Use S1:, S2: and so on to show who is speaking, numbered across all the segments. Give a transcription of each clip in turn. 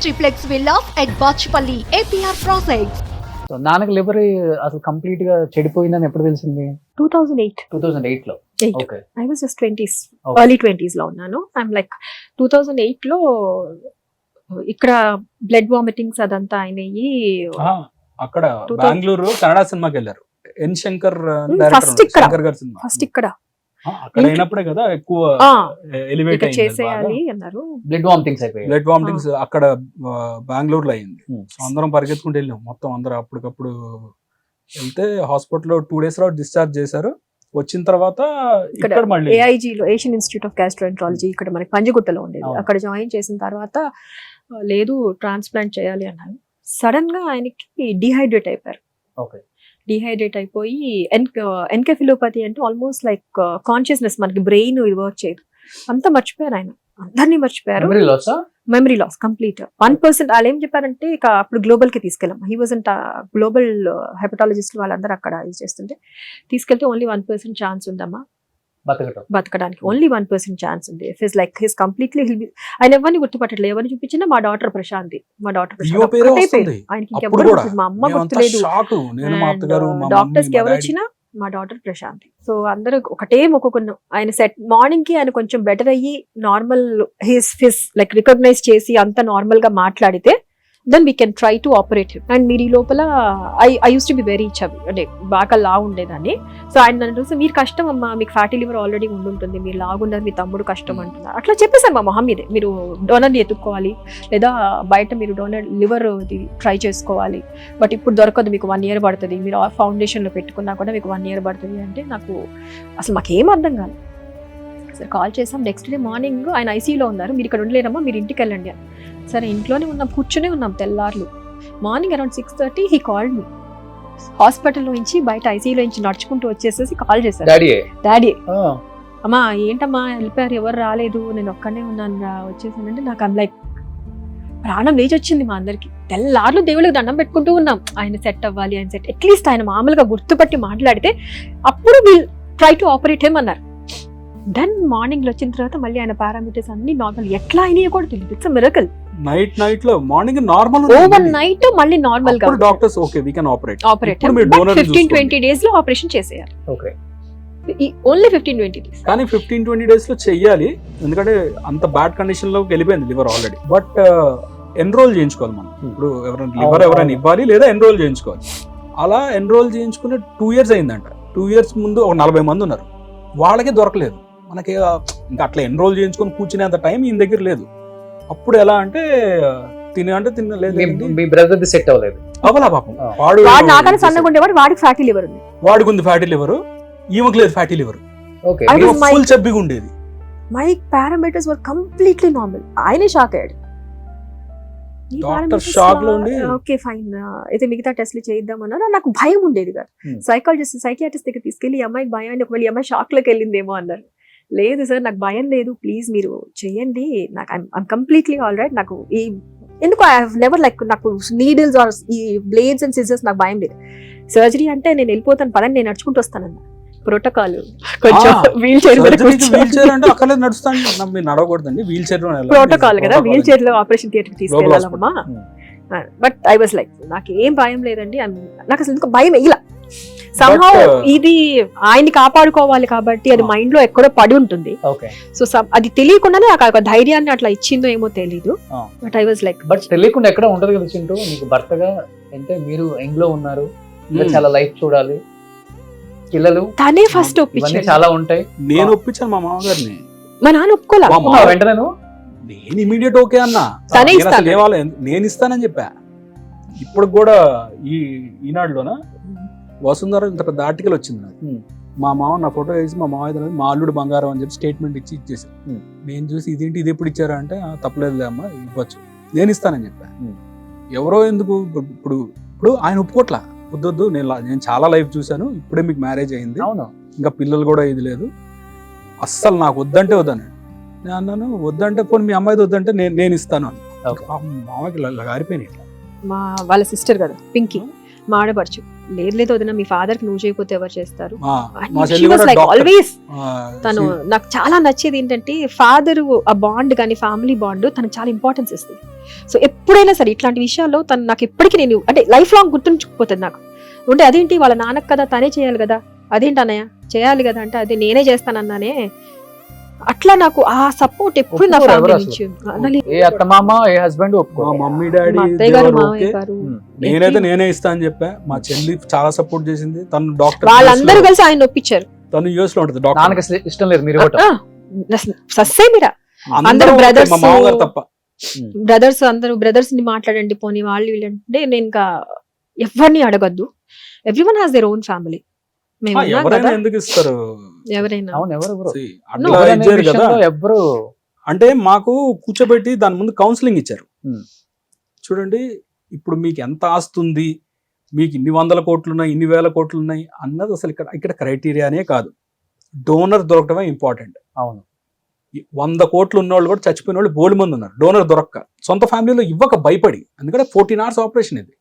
S1: triplex villas at Bachpalli, APR Projects.
S2: So నాన్నకి liver అసలు complete గా చెడిపోయిందని ఎప్పుడు తెలిసింది?
S3: 2008.
S2: 2008 లో.
S3: Eight.
S2: Okay.
S3: I was just 20s,
S2: Okay.
S3: early 20s లో ఉన్నాను. I'm like 2008 లో ఇక్కడ బ్లడ్ వామిటింగ్స్ అదంతా అయినాయి.
S4: అక్కడ బెంగళూరు కన్నడ సినిమాకి వెళ్ళారు. ఎన్ శంకర్
S3: First ఇక్కడ.
S4: శంకర్ గారి సినిమా
S3: ఫస్ట్ ఇక్కడ
S4: అక్కడ అయినప్పుడే కదా ఎక్కువ ఎలివేట్
S3: ఇక్కడ
S4: అయింది.
S3: చేసేయాలి అన్నారు.
S2: బ్లడ్ వామిటింగ్స్ అయిపోయాయి.
S4: బ్లడ్ వామిటింగ్స్ అక్కడ బెంగళూరులో అయింది.
S2: Hmm.
S4: సో అందరం పరిగెత్తుకుంటూ వెళ్ళాం, మొత్తం అందరం అప్పటికప్పుడు వెళ్తే హాస్పిటల్లో 2 days లో డిశ్చార్జ్ చేశారు. వచ్చిన తర్వాత ఇక్కడ మళ్ళీ
S3: AIG లో ఏషియన్ ఇన్స్టిట్యూట్ ఆఫ్ గ్యాస్ట్రోఎంట్రాలజీ ఇక్కడ మనకి పంజగుట్టలో ఉండేది.
S2: అవును.
S3: అక్కడ జాయిన్ చేసిన తర్వాత లేదు ట్రాన్స్ప్లాంట్ చేయాలి అన్నారు. సడన్ గా ఆయనకి డిహైడ్రేట్ అయిపోయారు.
S2: ఓకే.
S3: డిహైడ్రేట్ అయిపోయి ఎన్కెఫిలోపతి అంటే ఆల్మోస్ట్ లైక్ కాన్షియస్నెస్, మనకి బ్రెయిన్ ఇది వర్క్ చేయదు, అంతా మర్చిపోయారు. ఆయన అందరినీ మర్చిపోయారు.
S2: Memory loss.
S3: Memory loss complete. 1% వాళ్ళు ఏం చెప్పారంటే ఇక అప్పుడు గ్లోబల్ కి తీసుకెళ్ళాం. హీ వాజ్ అంట గ్లోబల్ హెపటాలజిస్ట్ వాళ్ళందరూ అక్కడ ఇది చేస్తుంటే తీసుకెళ్తే ఓన్లీ 1% ఛాన్స్ ఉందమ్మా బతకడానికి. ఓన్లీ 1% ఛాన్స్ ఉంది. ఇఫ్ లైక్ హిస్ కంప్లీట్లీ ఆయన ఎవరిని గుర్తుపట్టట్లేదు. ఎవరిని చూపించినా మా డాటర్ ప్రశాంతి, మా డాటర్
S4: అయ్యో పేరు వస్తుంది.
S3: ఆయనకి
S4: అప్పుడు
S3: ఇంకెవరు
S4: కూడా
S3: మా అమ్మ
S4: మేమంతా
S3: గుర్తులేదు.
S4: షాక్. నేను మా అత్తగారు, మా
S3: డాక్టర్స్ కి
S4: మమ్మీ, మా
S3: ఎవరు
S4: డాడీ.
S3: వచ్చినా మా డాటర్ ప్రశాంతి. సో అందరూ ఒకటే మొక్కుకున్నాం. ఆయన సెట్ మార్నింగ్ కి ఆయన కొంచెం బెటర్ అయ్యి నార్మల్ హిస్ లైక్ రికగ్నైజ్ చేసి అంత నార్మల్ గా మాట్లాడితే then we can try to operate him. And మీరు ఈ లోపల I used to be very chubby, అంటే బాగా లావు ఉండేదాన్ని. సో ఆయన నన్ను చూసి మీరు కష్టం అమ్మా, మీకు ఫ్యాటీ లివర్ ఆల్రెడీ ఉండుంటుంది, మీరు లాగున్నారు, మీ తమ్ముడు కష్టం అంటున్నారు. అట్లా చెప్పేశాను మా మొహం మీదే, మీరు డోనర్ని ఎత్తుక్కోవాలి లేదా బయట మీరు డోనర్ లివర్ ట్రై చేసుకోవాలి, బట్ ఇప్పుడు దొరకదు, మీకు 1 year పడుతుంది, మీరు ఫౌండేషన్లో పెట్టుకున్నా కూడా మీకు 1 year పడుతుంది అంటే నాకు అసలు మాకేం అర్థం కాదు. సరే కాల్ చేసాం. నెక్స్ట్ డే మార్నింగ్ ఆయన ఐసీయూలో ఉన్నారు. మీరు ఇక్కడ ఉండలేరమ్మా, మీరు ఇంటికి వెళ్ళండి అని. సరే ఇంట్లోనే ఉన్నాం, కూర్చునే ఉన్నాం తెల్లార్లు. Morning around 6:30 he called me. హాస్పిటల్లో నుంచి బయట ఐసీయూలో నుంచి నడుచుకుంటూ వచ్చేసేసి కాల్ చేశారు. డాడీ అమ్మా ఏంటమ్మా వెళ్ళిపోయారు, ఎవరు రాలేదు, నేను ఒక్కనే ఉన్నాను వచ్చేసానంటే నాకు లైక్ ప్రాణం లేచి వచ్చింది మా అందరికి. తెల్లార్లు దేవుళ్ళకి దండం పెట్టుకుంటూ ఉన్నాం, ఆయన సెట్ అవ్వాలి, ఆయన సెట్ అట్లీస్ట్ ఆయన మామూలుగా గుర్తుపట్టి మాట్లాడితే అప్పుడు will try to operate him అన్నారు. దెన్ మార్నింగ్ లో వచ్చిన తర్వాత మళ్ళీ ఆయన పారామీటర్స్ అన్ని నార్మల్, ఎట్లా అయినాయో కూడా తెలియదు. It's miracle.
S4: నైట్ లో మార్నింగ్ నార్మల్,
S3: ఓవర్ నైట్ మళ్ళీ నార్మల్ గా
S4: doctors okay we can operate.
S3: 15-20 days లో ఆపరేషన్ చేసేయాలి.
S2: ఓకే.
S3: Only 15-20 days.
S4: కానీ 15-20 days లో చెయ్యాలి, ఎందుకంటే అంత బ్యాడ్ కండిషన్ లోకి వెళ్ళిపోయింది లివర్ ఆల్రెడీ. బట్ ఎన్రోల్ చేయించుకోవాలి మనం. ఇప్పుడు ఎవరైనా ఇవ్వాలి లేదా ఎన్రోల్ చేయించుకోవాలి. అలా ఎన్రోల్ చేయించుకుని 2 years అయిందంట. 2 years ముందు ఒక 40 మంది ఉన్నారు, వాళ్ళకే దొరకలేదు. మనకి ఇంకా అట్లా ఎన్రోల్ చేయించుకొని కూర్చునేంత టైం ఈయన దగ్గర లేదు. అప్పుడు ఎలా అంటే తినలేదు.
S2: మీ బ్రదర్ ది సెట్ అవ్వలేదు.
S4: అవలా పాపం,
S3: వాడు నాకన్నా సన్నగా ఉండేవాడు, వాడికి ఫ్యాటీ లివర్ ఉంది.
S4: వాడికి ఉంది ఫ్యాటీ లివర్, ఈమెకు లేదు ఫ్యాటీ లివర్.
S2: ఓకే.
S4: ఫుల్ చబ్బిగా ఉండేది.
S3: My parameters were completely normal. ఆయనే షాక్ అయ్యాడు.
S4: డాక్టర్ షాక్ లో ఉండి
S3: ఓకే ఫైన్ అయితే మిగతా టెస్ట్లు చేయిద్దామన్నా నాకు భయం ఉండేది కాదు. సైకియాట్రిస్ట్ దగ్గర తీసుకెళ్లి ఈ అమ్మాయికి భయాన్ని, ఒకవేళ ఈ అమ్మాయి షాక్ లోకి వెళ్ళిందేమో అన్నారు. లేదు సార్ నాకు భయం లేదు, ప్లీజ్ మీరు చెయ్యండి, నాకు ఐమ్ కంప్లీట్లీ ఆల్ రైట్. నాకు ఈ ఎందుకు ఐ హావ్ నెవర్ లైక్, నాకు నీడిల్స్ ఆర్ ఈ బ్లేడ్స్ అండ్ సిజర్స్ నాకు భయం లేదు. సర్జరీ అంటే నేను వెళ్ళిపోతాను పదండి, నేను నడుచుకుంటూ వస్తానన్నా. ప్రోటోకాల్ కొంచెం వీల్ చైర్
S4: అంటే అక్కడ నడుస్తాను, మీరు నడవకూడదండి, వీల్ చైర్
S3: ప్రోటోకాల్ కదా, వీల్ చైర్ లో ఆపరేషన్ థియేటర్ తీసుకెళ్ళాలమ్మా. బట్ ఐ వాజ్ లైక్ నాకు ఏం భయం లేదండి, నాకు అసలు ఎందుకు భయం ఇలా సంహౌ ఇది ఆయన్ని కాపాడుకోవాలి కాబట్టి అది మైండ్ లో ఎక్కడో పడి ఉంటుంది. సో అది తెలియకుండానే నాకు ఒక ధైర్యాన్ని అట్లా ఇచ్చిందో ఏమో తెలీదు. But I was like
S2: but తెలియకుండా ఎక్కడ ఉంటది కదా చింటూ, మీకు భర్తగా అంటే మీరు యంగ్ లో ఉన్నారు, చాలా లైఫ్ చూడాలి, పిల్లలు
S3: తనే ఫస్ట్ ఒప్పించాడు.
S2: చాలా ఉంటాయి.
S4: నేను ఒప్పించాను మా మామగారిని,
S3: మా నాన్న ఒప్పుకోలే.
S2: వెంటనే
S4: నేను ఇమీడియట్ ఓకే అన్నా, నేను ఇస్తానని చెప్పా. ఇప్పుడు కూడా ఈనాడులోనా వసుంధర ఇంత పెద్ద ఆర్టికల్ వచ్చింది నాకు. మా మామ నా ఫోటో వేసి మా మామయ్య మా అల్లుడు బంగారం అని చెప్పి స్టేట్మెంట్ ఇచ్చేసాను. నేను చూసి ఇదేంటి, ఇది ఎప్పుడు ఇచ్చారా అంటే తప్పలేదులే అమ్మా ఇవ్వచ్చు, నేను ఇస్తానని చెప్పా. ఎవరో ఎందుకు ఇప్పుడు ఆయన ఒప్పుకోట్లా, వద్దొద్దు, నేను చాలా లైఫ్ చూశాను, ఇప్పుడే మీకు మ్యారేజ్ అయింది, ఇంకా పిల్లలు కూడా ఇది లేదు, అస్సలు నాకు వద్దంటే వద్దన్నాడు. నేను అన్నాను వద్దంటే పోనీ మీ అమ్మాయిది వద్దంటే నేను ఇస్తాను అని. మామకి గారిపోయినాయి.
S3: వాళ్ళ సిస్టర్ కదా పింకీ, మా ఆడపడుచు. లేదు వదిన, మీ ఫాదర్ కి నువ్వు చేయకపోతే ఎవరు చేస్తారు.
S4: మా చెల్లి కూడా డాక్టర్.
S3: ఆల్వేస్ తను నాకు చాలా నచ్చేది ఏంటంటే ఫాదర్ ఆ బాండ్ కానీ ఫ్యామిలీ బాండ్ తనకు చాలా ఇంపార్టెన్స్ ఇస్తుంది. సో ఎప్పుడైనా సరే ఇట్లాంటి విషయాల్లో తను నాకు ఎప్పటికీ నేను అంటే లైఫ్ లాంగ్ గుర్తుంచుకుపోతుంది నాకు. అంటే అదేంటి వాళ్ళ నాన్నకు కదా తనే చేయాలి కదా, అదేంటి అన్నయ్య చేయాలి కదా అంటే అదే నేనే చేస్తానన్నానే. అట్లా నాకు ఆ సపోర్ట్ ఎప్పుడు నా ఫ్యామిలీ నుంచి.
S2: ఏ అత్తమామ ఏ హస్బెండ్
S4: మా మమ్మీ డాడీ
S3: మా అత్తయ్య గారు మామయ్య గారు
S4: నేనే ఇస్తా అని చెప్పా. మా చెల్లి చాలా సపోర్ట్ చేసింది. తను డాక్టర్,
S3: వాళ్ళందరూ కలిసి ఆయన ఒప్పించారు.
S4: తను యుఎస్ లో ఉంటుంది డాక్టర్.
S2: నాన్నకి ఇష్టం లేదు మీరు ఇవ్వటం.
S3: సస్సే మీరా
S4: అందరూ
S3: brothers,
S4: మా మామగారు తప్ప.
S3: బ్రదర్స్ అందరూ బ్రదర్స్ ని మాట్లాడండి పోనీ వాళ్ళు వీళ్ళంటే నేను ఇంకా ఎవరిని అడగద్దు. Everyone has their own family. మేము ఉన్నాం
S4: ఎవరైనా
S3: కదా,
S4: ఎందుకు ఇస్తారు?
S3: ఎవరైనా
S2: అవును ఎవరు
S4: See, అట్లా ఇచ్చారు కదా.
S2: ఎవరు
S4: అంటే మాకు కూర్చోబెట్టి దాని ముందు కౌన్సిలింగ్ ఇచ్చారు.
S2: Hmm.
S4: చూడండి, ఇప్పుడు మీకు ఎంత ఆస్తుంది, మీకు ఇన్ని 100 కోట్లు ఉన్నాయి, ఇన్ని 1000 కోట్లు ఉన్నాయి అన్నది అసలు ఇక్కడ క్రైటీరియానే కాదు. డోనర్ దొరకడమే ఇంపార్టెంట్.
S2: అవును
S4: 100 కోట్లు ఉన్న వాళ్ళు కూడా చచ్చిపోయిన వాళ్ళు బోల్డ్ మంది ఉన్నారు డోనర్ దొరక్క. సొంత ఫ్యామిలీలో ఇవ్వక భయపడి, ఎందుకంటే 14 hours ఆపరేషన్ ఇది.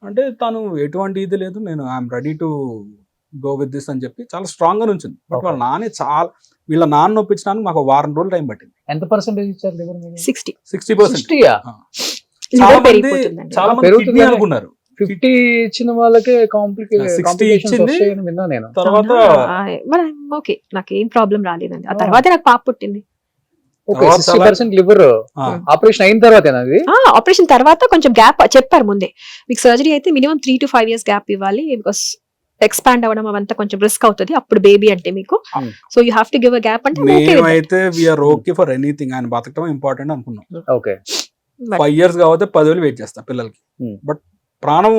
S4: అంటే తను ఎటువంటి ఇది లేదు, నేను I'm ready to go with this అని చెప్పి చాలా స్ట్రాంగ్ గా ఉంచింది. బట్ వాళ్ళ నాన్నే చాలా, వీళ్ళ నాన్న ఒప్పించడానికి మాకు 1 వారం రోజులు టైం పట్టింది.
S2: ఎంత పర్సెంటేజ్ ఇచ్చారు లివర్ మీద?
S3: 60%
S4: 60%. చాలా మంది కిడ్నీ అనుకున్నారు.
S2: 50 ఇచ్చిన వాళ్ళకే
S4: 60 ఇచ్చింది.
S2: విన్నా నేను.
S4: తర్వాత
S3: ఓకే, నాకు ఏం ప్రాబ్లం రాలేదండి. ఆ తర్వాత నాకు పాప పుట్టింది.
S2: 60% లివర్ ఆపరేషన్ అయిన తర్వాత
S3: ఆపరేషన్ తర్వాత కొంచెం గ్యాప్ చెప్పారు ముందే, మీకు సర్జరీ అయితే మినిమం 3 to 5 years గ్యాప్ ఇవ్వాలి, బికాస్ ఎక్స్పాండ్ అవ్వడం అవంతా కొంచెం రిస్క్ అవుతుంది అప్పుడు బేబీ అంటే మీకు. So you have to give a gap అంటే
S4: మేమైతే వీఆర్ ఓకే ఫర్ ఎనీథింగ్. ఆయన బతకడం ఇంపార్టెంట్ అనుకున్నాం.
S2: ఓకే
S4: 5 years కాకపోతే 10,000 వెయిట్ చేస్తా పిల్లలకి. బట్ ప్రాణం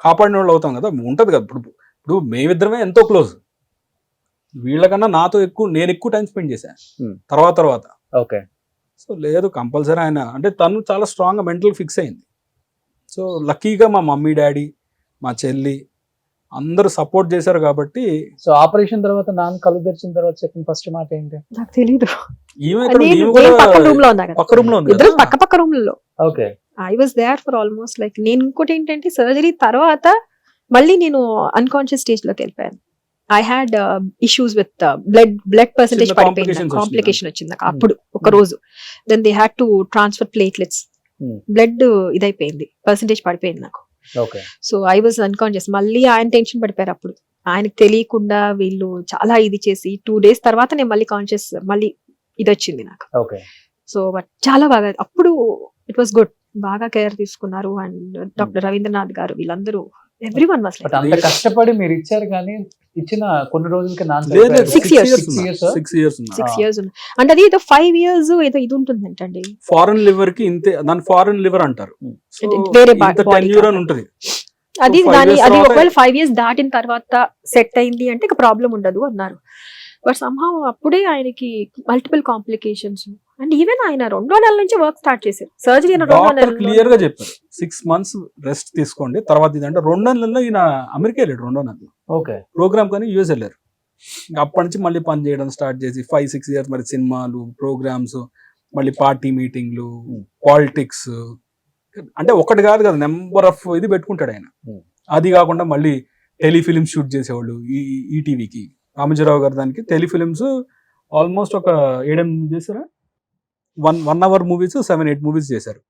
S4: కాపాడిన వాళ్ళు అవుతాం కదా, ఉంటది కదా. ఇప్పుడు మేమిద్దరమే ఎంతో క్లోజ్, వీళ్ళకన్నా నాతో నేను ఎక్కువ టైం స్పెండ్ చేశాను తర్వాత.
S2: ఓకే
S4: సో లేదు, కంపల్సరీ ఆయన అంటే తను చాలా స్ట్రాంగ్ గా మెంటల్ ఫిక్స్ అయింది. సో లక్కీగా మా మమ్మీ డాడీ మా చెల్లి అందరూ సపోర్ట్ చేశారు కాబట్టి.
S2: సో ఆపరేషన్ తర్వాత నాన్న కళ్ళు తెరిచిన తర్వాత చెప్పిన ఫస్ట్ మాట ఏంటి?
S3: నాకు తెలీదు.
S4: పక్క
S3: రూమ్ లో ఉంది, ఇద్దరు పక్క రూమ్ లో.
S2: Okay
S3: I was there for almost like. నేను ఇంకోటి ఏంటంటే సర్జరీ తర్వాత మళ్ళీ నేను అన్కాన్షియస్ స్టేజ్ లోకి వెళ్ళిపోయాను. I had issues with blood percentage పడిపోయింది, కాంప్లికేషన్ వచ్చింది నాకు అప్పుడు ఒక రోజు. Then they had to transfer platelets, blood ఇదైపోయింది, పర్సెంటేజ్ పడిపోయింది నాకు. So I was unconscious. మళ్ళీ ఆయన టెన్షన్ పడిపోయారు అప్పుడు, ఆయనకు తెలియకుండా వీళ్ళు చాలా ఇది చేసి 2 days తర్వాత నేను మళ్ళీ కాన్షియస్, మళ్ళీ ఇది వచ్చింది నాకు. సో బట్ చాలా బాగా అప్పుడు ఇట్ వాస్ గుడ్, బాగా కేర్ తీసుకున్నారు. అండ్ డాక్టర్ రవీంద్రనాథ్ గారు వీళ్ళందరూ ఎవ్రీవన్ వాస్ లైక్.
S2: అంత కష్టపడి మీరు ఇచ్చారు కానీ ఇచ్చిన కొన్ని రోజులకి
S3: 6 years అంటే అది ఏదో 5 years ఏదో ఇది ఉంటుంది అంటండి.
S4: ఫారెన్ లివర్ కి ఇంతే, దాని ఫారెన్ లివర్ అంటారు.
S3: వేరే
S4: ఉంటుంది
S3: అది. అది ఒకవేళ 5 years దాటిన తర్వాత సెట్ అయింది అంటే ఇక ప్రాబ్లం ఉండదు అన్నారు. బట్ సంహౌ అప్పుడే ఆయనకి మల్టిపుల్ కాంప్లికేషన్స్. అండ్ ఈవెన్ ఆయన 2వ నెల నుంచి వర్క్ స్టార్ట్ చేశారు. సర్జరీ
S4: క్లియర్ గా చెప్పారు 6 months రెస్ట్ తీసుకోండి, తర్వాత ఇదంటే 2వ నెలలో ఈయన అమెరికా వెళ్ళాడు. 2వ నెలలో
S2: ఓకే
S4: ప్రోగ్రామ్ కానీ యూఎస్ వెళ్ళారు. అప్పటి నుంచి మళ్ళీ పని చేయడం స్టార్ట్ చేసి 5-6 years మరి సినిమాలు, ప్రోగ్రామ్స్, మళ్ళీ పార్టీ మీటింగ్లు, పాలిటిక్స్, అంటే ఒకటి కాదు కదా, నెంబర్ ఆఫ్ ఇది పెట్టుకుంటాడు ఆయన. అది కాకుండా మళ్ళీ టెలిఫిలిమ్స్ షూట్ చేసేవాళ్ళు ఈటీవీకి. రామజీరావు గారు దానికి టెలిఫిలిమ్స్ ఆల్మోస్ట్ ఒక 7-8 చేశారా, 1 hour మూవీస్ 7-8 movies చేశారు.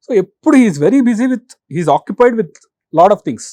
S4: సో ఎప్పుడు he's very busy with, he's occupied with lot of things.